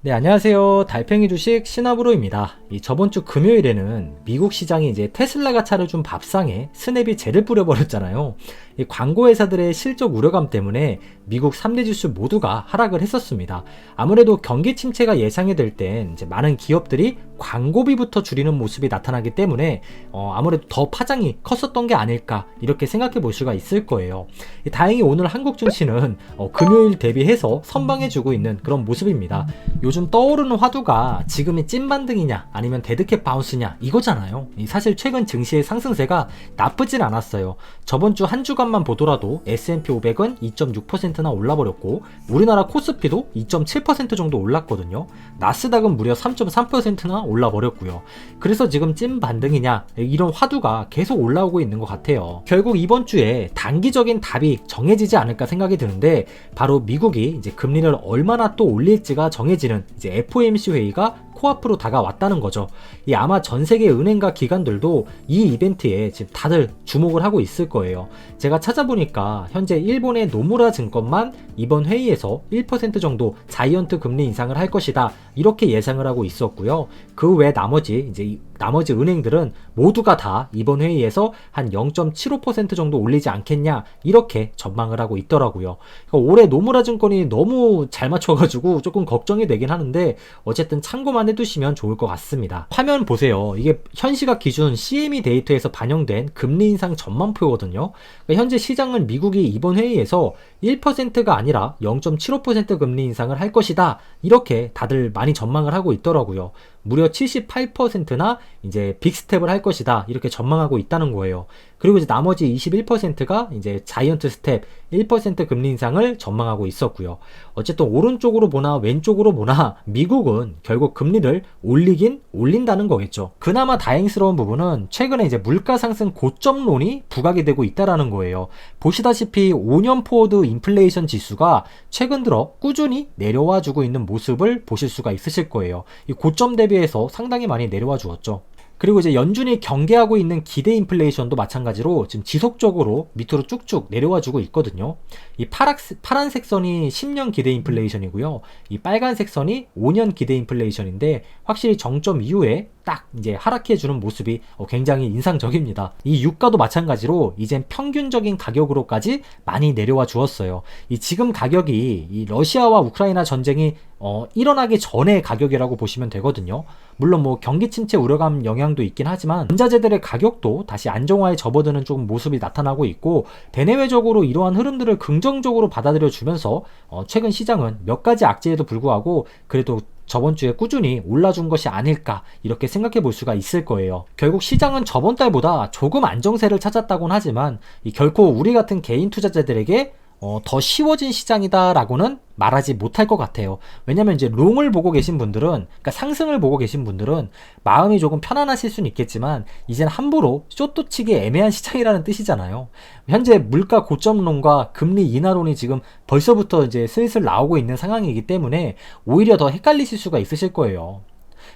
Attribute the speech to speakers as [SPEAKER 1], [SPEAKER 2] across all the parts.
[SPEAKER 1] 네, 안녕하세요. 달팽이 주식 신하브로입니다. 저번 주 금요일에는 미국 시장이 이제 테슬라가 차려준 밥상에 스냅이 젤을 뿌려버렸잖아요. 이 광고 회사들의 실적 우려감 때문에 미국 3대 지수 모두가 하락을 했었습니다. 아무래도 경기 침체가 예상이 될 땐 이제 많은 기업들이 광고비부터 줄이는 모습이 나타나기 때문에 아무래도 더 파장이 컸었던 게 아닐까 이렇게 생각해 볼 수가 있을 거예요. 다행히 오늘 한국 증시는 금요일 대비해서 선방해주고 있는 그런 모습입니다. 요즘 떠오르는 화두가 지금이 찐반등이냐 아니면 데드캣 바운스냐 이거잖아요. 사실 최근 증시의 상승세가 나쁘진 않았어요. 저번 주 한 주간만 보더라도 S&P 500은 2.6%나 올라버렸고 우리나라 코스피도 2.7% 정도 올랐거든요. 나스닥은 무려 3.3%나 올라버렸고요. 그래서 지금 찐반등이냐 이런 화두가 계속 올라오고 있는 것 같아요. 결국 이번 주에 단기적인 답이 정해지지 않을까 생각이 드는데 바로 미국이 이제 금리를 얼마나 또 올릴지가 정해지는 이제 FOMC 회의가 코앞으로 다가왔다는 거죠. 아마 전 세계 은행과 기관들도 이 이벤트에 지금 다들 주목을 하고 있을 거예요. 제가 찾아보니까 현재 일본의 노무라 증권만 이번 회의에서 1% 정도 자이언트 금리 인상을 할 것이다 이렇게 예상을 하고 있었고요. 그 외 나머지 은행들은 모두가 다 이번 회의에서 한 0.75% 정도 올리지 않겠냐 이렇게 전망을 하고 있더라고요. 그러니까 올해 노무라 증권이 너무 잘 맞춰가지고 조금 걱정이 되긴 하는데 어쨌든 참고만 해두시면 좋을 것 같습니다. 화면 보세요. 이게 현 시각 기준 CME 데이터에서 반영된 금리 인상 전망표거든요. 그러니까 현재 시장은 미국이 이번 회의에서 1%가 아니라 0.75% 금리 인상을 할 것이다 이렇게 다들 많이 전망을 하고 있더라고요. 무려 78%나 이제 빅스텝을 할 것이다 이렇게 전망하고 있다는 거예요. 그리고 이제 나머지 21%가 이제 자이언트 스텝 1% 금리 인상을 전망하고 있었고요. 어쨌든 오른쪽으로 보나 왼쪽으로 보나 미국은 결국 금리를 올린다는 거겠죠. 그나마 다행스러운 부분은 최근에 이제 물가 상승 고점론이 부각이 되고 있다라는 거예요. 보시다시피 5년 포워드 인플레이션 지수가 최근 들어 꾸준히 내려와 주고 있는 모습을 보실 수가 있으실 거예요. 이 고점 대비해서 상당히 많이 내려와 주었죠. 그리고 이제 연준이 경계하고 있는 기대 인플레이션도 마찬가지로 지금 지속적으로 밑으로 쭉쭉 내려와 주고 있거든요. 이 파란색 선이 10년 기대 인플레이션이고요. 이 빨간색 선이 5년 기대 인플레이션인데 확실히 정점 이후에 딱 이제 하락해주는 모습이 굉장히 인상적입니다. 이 유가도 마찬가지로 이젠 평균적인 가격으로까지 많이 내려와 주었어요. 이 지금 가격이 이 러시아와 우크라이나 전쟁이 일어나기 전의 가격이라고 보시면 되거든요. 물론 뭐 경기 침체 우려감 영향도 있긴 하지만 원자재들의 가격도 다시 안정화에 접어드는 좀 모습이 나타나고 있고 대내외적으로 이러한 흐름들을 긍정적으로 받아들여 주면서 최근 시장은 몇 가지 악재에도 불구하고 그래도 저번 주에 꾸준히 올라준 것이 아닐까 이렇게 생각해 볼 수가 있을 거예요. 결국 시장은 저번 달보다 조금 안정세를 찾았다곤 하지만 결코 우리 같은 개인 투자자들에게 더 쉬워진 시장이다라고는 말하지 못할 것 같아요. 왜냐면 이제 롱을 보고 계신 분들은, 그러니까 상승을 보고 계신 분들은 마음이 조금 편안하실 수는 있겠지만 이젠 함부로 숏도 치기 애매한 시장이라는 뜻이잖아요. 현재 물가 고점론과 금리 인하론이 지금 벌써부터 이제 슬슬 나오고 있는 상황이기 때문에 오히려 더 헷갈리실 수가 있으실 거예요.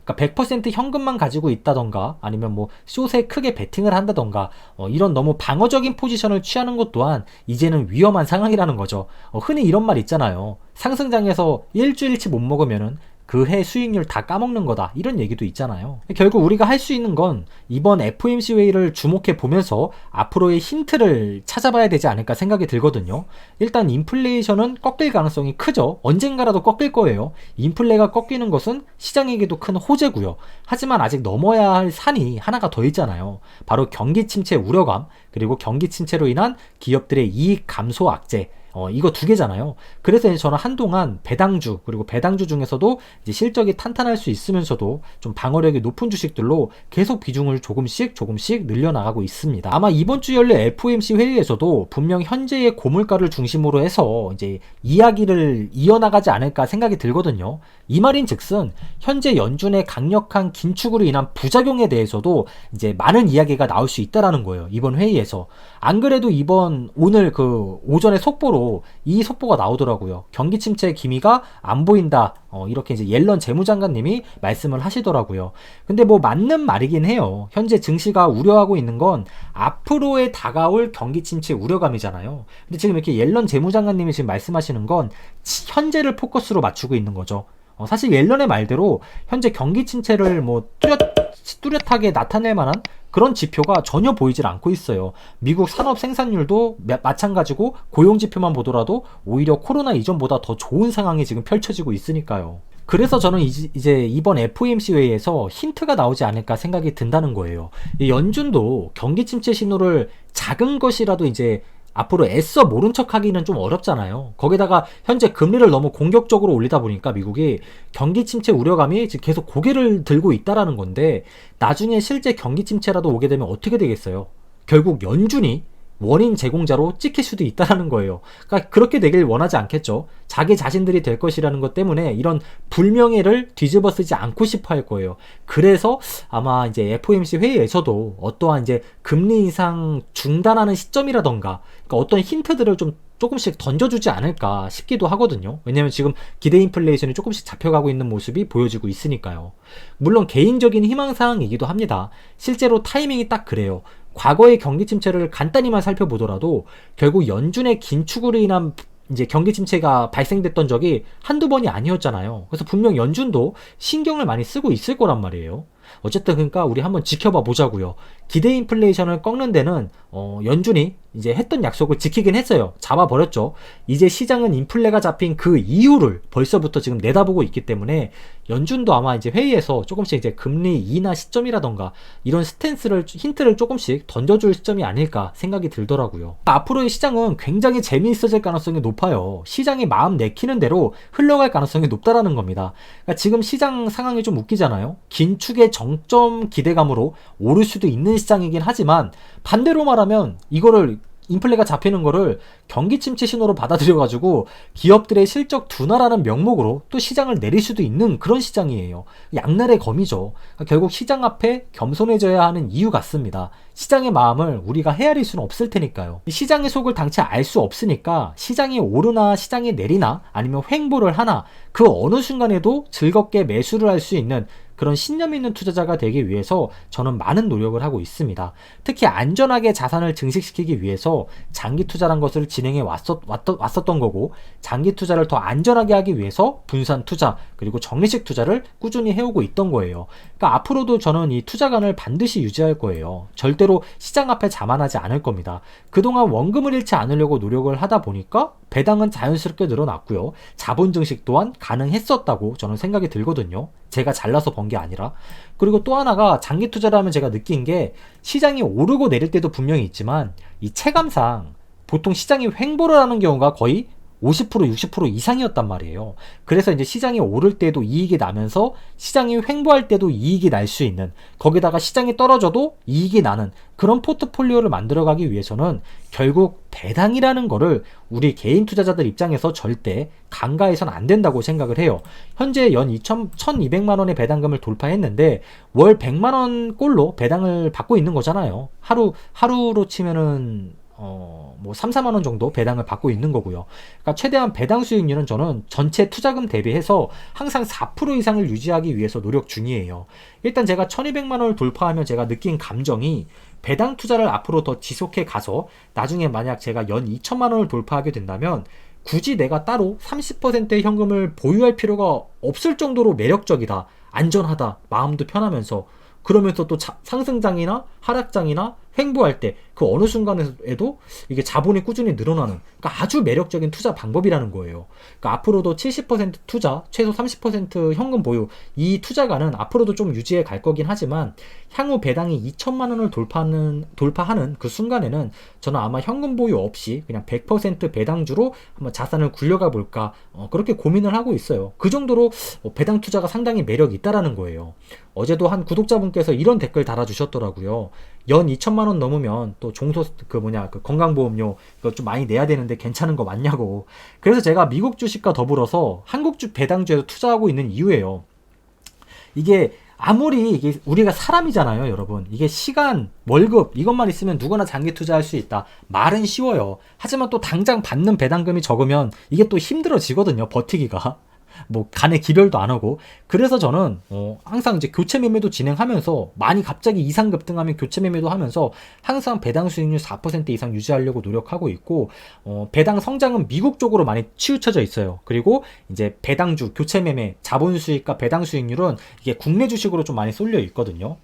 [SPEAKER 1] 그러니까 100% 현금만 가지고 있다던가 아니면 뭐 숏에 크게 베팅을 한다던가 이런 너무 방어적인 포지션을 취하는 것 또한 이제는 위험한 상황이라는 거죠. 흔히 이런 말 있잖아요. 상승장에서 일주일치 못 먹으면은 그 해 수익률 다 까먹는 거다 이런 얘기도 있잖아요. 결국 우리가 할 수 있는 건 이번 FOMC 회의를 주목해 보면서 앞으로의 힌트를 찾아봐야 되지 않을까 생각이 들거든요. 일단 인플레이션은 꺾일 가능성이 크죠. 언젠가라도 꺾일 거예요. 인플레가 꺾이는 것은 시장에게도 큰 호재고요. 하지만 아직 넘어야 할 산이 하나가 더 있잖아요. 바로 경기 침체 우려감 그리고 경기 침체로 인한 기업들의 이익 감소 악재 이거 두 개잖아요. 그래서 이제 저는 한동안 배당주 그리고 배당주 중에서도 이제 실적이 탄탄할 수 있으면서도 좀 방어력이 높은 주식들로 계속 비중을 조금씩 늘려나가고 있습니다. 아마 이번 주 열릴 FOMC 회의에서도 분명 현재의 고물가를 중심으로 해서 이제 이야기를 이어나가지 않을까 생각이 들거든요. 이 말인즉슨 현재 연준의 강력한 긴축으로 인한 부작용에 대해서도 이제 많은 이야기가 나올 수 있다라는 거예요. 이번 회의에서. 안 그래도 오늘 그 오전에 속보로 이 속보가 나오더라고요. 경기 침체 기미가 안 보인다. 이렇게 이제 옐런 재무장관님이 말씀을 하시더라고요. 근데 뭐 맞는 말이긴 해요. 현재 증시가 우려하고 있는 건 앞으로의 다가올 경기 침체 우려감이잖아요. 근데 지금 이렇게 옐런 재무장관님이 지금 말씀하시는 건 현재를 포커스로 맞추고 있는 거죠. 사실 옐런의 말대로 현재 경기 침체를 뭐 뚜렷하게 나타낼 만한 그런 지표가 전혀 보이질 않고 있어요. 미국 산업 생산률도 마찬가지고 고용 지표만 보더라도 오히려 코로나 이전보다 더 좋은 상황이 지금 펼쳐지고 있으니까요. 그래서 저는 이제 이번 FOMC 회의에서 힌트가 나오지 않을까 생각이 든다는 거예요. 이 연준도 경기 침체 신호를 작은 것이라도 이제 앞으로 애써 모른 척 하기는 좀 어렵잖아요. 거기다가 현재 금리를 너무 공격적으로 올리다 보니까 미국이 경기 침체 우려감이 지금 계속 고개를 들고 있다라는 건데, 나중에 실제 경기 침체라도 오게 되면 어떻게 되겠어요? 결국 연준이 원인 제공자로 찍힐 수도 있다는 거예요. 그러니까 그렇게 되길 원하지 않겠죠. 자기 자신들이 될 것이라는 것 때문에 이런 불명예를 뒤집어 쓰지 않고 싶어 할 거예요. 그래서 아마 이제 FOMC 회의에서도 어떠한 이제 금리 인상 중단하는 시점이라던가, 그러니까 어떤 힌트들을 좀 조금씩 던져주지 않을까 싶기도 하거든요. 왜냐면 지금 기대 인플레이션이 조금씩 잡혀가고 있는 모습이 보여지고 있으니까요. 물론 개인적인 희망사항이기도 합니다. 실제로 타이밍이 딱 그래요. 과거의 경기 침체를 간단히만 살펴보더라도 결국 연준의 긴축으로 인한 이제 경기 침체가 발생됐던 적이 한두 번이 아니었잖아요. 그래서 분명 연준도 신경을 많이 쓰고 있을 거란 말이에요. 어쨌든 그러니까 우리 한번 지켜봐 보자고요. 기대 인플레이션을 꺾는 데는 연준이 이제 했던 약속을 지키긴 했어요. 잡아버렸죠. 이제 시장은 인플레가 잡힌 그 이유를 벌써부터 지금 내다보고 있기 때문에 연준도 아마 이제 회의에서 조금씩 이제 금리 인하 시점이라던가 이런 힌트를 조금씩 던져줄 시점이 아닐까 생각이 들더라고요. 앞으로의 시장은 굉장히 재미있어질 가능성이 높아요. 시장이 마음 내키는 대로 흘러갈 가능성이 높다라는 겁니다. 그러니까 지금 시장 상황이 좀 웃기잖아요. 긴축의 정점 기대감으로 오를 수도 있는 시장이긴 하지만, 반대로 말하면 이거를 인플레가 잡히는 거를 경기 침체 신호로 받아들여가지고 기업들의 실적 둔화라는 명목으로 또 시장을 내릴 수도 있는 그런 시장이에요. 양날의 검이죠. 그러니까 결국 시장 앞에 겸손해져야 하는 이유 같습니다. 시장의 마음을 우리가 헤아릴 수는 없을 테니까요. 시장의 속을 당최 알 수 없으니까 시장이 오르나 시장이 내리나 아니면 횡보를 하나 그 어느 순간에도 즐겁게 매수를 할 수 있는 그런 신념 있는 투자자가 되기 위해서 저는 많은 노력을 하고 있습니다. 특히 안전하게 자산을 증식시키기 위해서 장기 투자란 것을 진행해 왔었던 거고, 장기 투자를 더 안전하게 하기 위해서 분산 투자 그리고 적리식 투자를 꾸준히 해오고 있던 거예요. 그러니까 앞으로도 저는 이 투자관을 반드시 유지할 거예요. 절대로 시장 앞에 자만하지 않을 겁니다. 그동안 원금을 잃지 않으려고 노력을 하다 보니까 배당은 자연스럽게 늘어났고요. 자본 증식 또한 가능했었다고 저는 생각이 들거든요. 제가 잘나서 번 게 아니라. 그리고 또 하나가 장기 투자를 하면 제가 느낀 게, 시장이 오르고 내릴 때도 분명히 있지만 이 체감상 보통 시장이 횡보를 하는 경우가 거의 50% 60% 이상이었단 말이에요. 그래서 이제 시장이 오를 때도 이익이 나면서 시장이 횡보할 때도 이익이 날 수 있는, 거기다가 시장이 떨어져도 이익이 나는 그런 포트폴리오를 만들어가기 위해서는 결국 배당이라는 거를 우리 개인 투자자들 입장에서 절대 간과해서는 안 된다고 생각을 해요. 현재 연 1200만 원의 배당금을 돌파했는데 월 100만 원 꼴로 배당을 받고 있는 거잖아요. 하루로 치면은 뭐 3, 4만 원 정도 배당을 받고 있는 거고요. 그러니까 최대한 배당 수익률은 저는 전체 투자금 대비해서 항상 4% 이상을 유지하기 위해서 노력 중이에요. 일단 제가 1200만 원을 돌파하면 제가 느낀 감정이, 배당 투자를 앞으로 더 지속해 가서 나중에 만약 제가 연 2천만 원을 돌파하게 된다면 굳이 내가 따로 30%의 현금을 보유할 필요가 없을 정도로 매력적이다, 안전하다, 마음도 편하면서, 그러면서 또 상승장이나 하락장이나 횡보할 때 그 어느 순간에도 이게 자본이 꾸준히 늘어나는, 그러니까 아주 매력적인 투자 방법이라는 거예요. 그러니까 앞으로도 70% 투자, 최소 30% 현금 보유, 이 투자가는 앞으로도 좀 유지해 갈 거긴 하지만 향후 배당이 2천만 원을 돌파하는 그 순간에는 저는 아마 현금 보유 없이 그냥 100% 배당주로 한번 자산을 굴려가 볼까, 그렇게 고민을 하고 있어요. 그 정도로 배당 투자가 상당히 매력이 있다라는 거예요. 어제도 한 구독자분께서 이런 댓글 달아주셨더라고요. 연 2천만 원 넘으면 또 그 건강보험료 이거 좀 많이 내야 되는데 괜찮은 거 맞냐고. 그래서 제가 미국 주식과 더불어서 한국 배당주에도 투자하고 있는 이유예요. 이게 아무리 이게 우리가 사람이잖아요, 여러분. 이게 시간, 월급 이것만 있으면 누구나 장기 투자할 수 있다. 말은 쉬워요. 하지만 또 당장 받는 배당금이 적으면 이게 또 힘들어지거든요, 버티기가. 뭐 간에 기별도 안 하고. 그래서 저는 항상 이제 교체 매매도 진행하면서 많이 갑자기 이상 급등하면 교체 매매도 하면서 항상 배당 수익률 4% 이상 유지하려고 노력하고 있고, 배당 성장은 미국 쪽으로 많이 치우쳐져 있어요. 그리고 이제 배당주, 교체 매매, 자본 수익과 배당 수익률은 이게 국내 주식으로 좀 많이 쏠려 있거든요.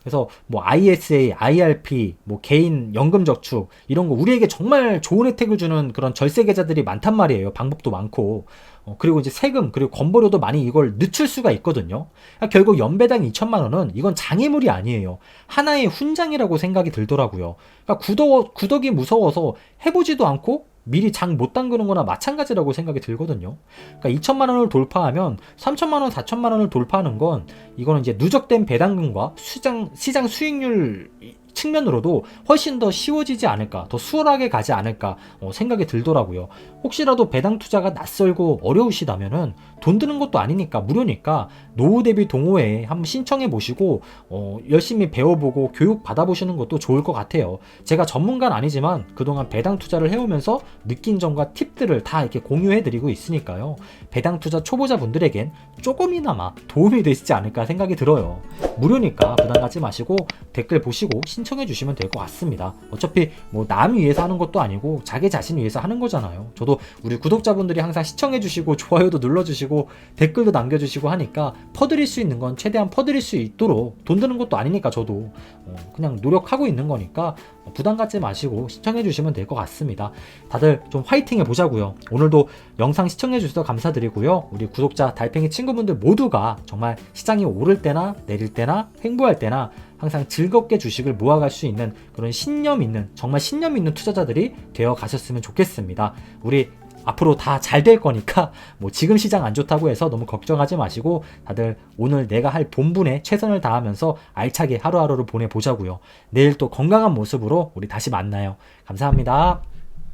[SPEAKER 1] 그래서 뭐 ISA, IRP, 뭐 개인 연금 저축 이런 거 우리에게 정말 좋은 혜택을 주는 그런 절세 계좌들이 많단 말이에요. 방법도 많고. 그리고 이제 세금, 그리고 건보료도 많이 이걸 늦출 수가 있거든요. 그러니까 결국 연배당 2천만 원은 이건 장애물이 아니에요. 하나의 훈장이라고 생각이 들더라고요. 그러니까 구덕이 무서워서 해보지도 않고 미리 장 못 담그는 거나 마찬가지라고 생각이 들거든요. 그러니까 2천만 원을 돌파하면 3천만 원, 4천만 원을 돌파하는 건 이거는 이제 누적된 배당금과 시장 수익률 측면으로도 훨씬 더 쉬워지지 않을까, 더 수월하게 가지 않을까 생각이 들더라고요. 혹시라도 배당 투자가 낯설고 어려우시다면은 돈 드는 것도 아니니까 무료니까 노후 대비 동호회에 한번 신청해 보시고 열심히 배워보고 교육 받아보시는 것도 좋을 것 같아요. 제가 전문가는 아니지만 그동안 배당 투자를 해오면서 느낀 점과 팁들을 다 이렇게 공유해 드리고 있으니까요. 배당 투자 초보자분들에겐 조금이나마 도움이 되시지 않을까 생각이 들어요. 무료니까 부담 갖지 마시고 댓글 보시고 신청해 주시면 될 것 같습니다. 어차피 뭐 남 위해서 하는 것도 아니고 자기 자신 위해서 하는 거잖아요. 저도 우리 구독자분들이 항상 시청해 주시고 좋아요도 눌러 주시고 댓글도 남겨 주시고 하니까 퍼드릴 수 있는 건 최대한 퍼드릴 수 있도록, 돈 드는 것도 아니니까 저도 그냥 노력하고 있는 거니까 부담 갖지 마시고 시청해 주시면 될 것 같습니다. 다들 좀 화이팅 해보자고요. 오늘도 영상 시청해 주셔서 감사드리고요. 우리 구독자 달팽이 친구분들 모두가 정말 시장이 오를 때나 내릴 때나 횡보할 때나 항상 즐겁게 주식을 모아갈 수 있는 그런 신념 있는, 정말 신념 있는 투자자들이 되어 가셨으면 좋겠습니다. 우리 앞으로 다 잘 될 거니까 뭐 지금 시장 안 좋다고 해서 너무 걱정하지 마시고 다들 오늘 내가 할 본분에 최선을 다하면서 알차게 하루하루를 보내보자고요. 내일 또 건강한 모습으로 우리 다시 만나요. 감사합니다.